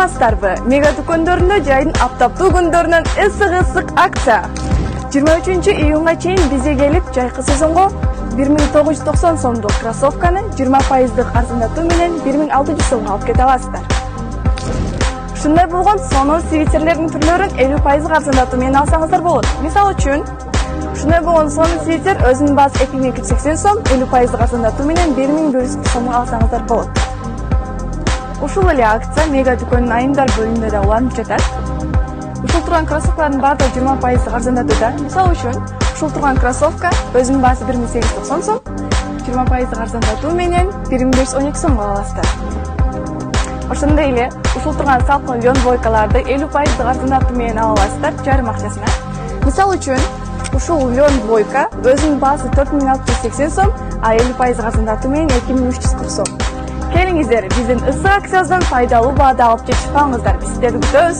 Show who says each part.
Speaker 1: Байкадыңыздарбы? Мега дүкөндөрүндө жайдын аптаптуу күндөрүнөн ысык акция. 23 июнга чейин бизге келип, жайкы сезонго 1990 сомдук кроссовканы 20% арзандатуу менен 1600 сомго алып кете аласыздар. Ушундай болгон сонун свитерлердин түрлөрүн 50% арзандатуу менен алсаңыздар болот. Мисалы үчүн, ушундай болгон сонун свитер өзүнүн баасы 2280 сом, 50% арзандатуу менен 1100 сомго алсаңыздар болот. Ушул эле акция мега дүкөнүнүн айымдар бөлүмүндө да уланып жатат. Ушул турган кроссовкалардын баардыгы 20% арзандатууда. Мисалы үчүн, ушул турган кроссовка өзүнүн баасы 1890 сом, 20% арзандатуу менен 1512 сомго аласыздар. Ошондой эле ушул турган салкын двойкаларды 50% арзандатуу менен ала аласыздар жарым акчасына. Мисалы үчүн, ушул двойка өзүнүн баасы 4680 сом, а 50% арзандатуу менен 2340 сом. Келиңиздер, биздин ысык акциябыздан пайдалуу баада алып же чыкпаңыздар. Биз сиздерди күтөбүз.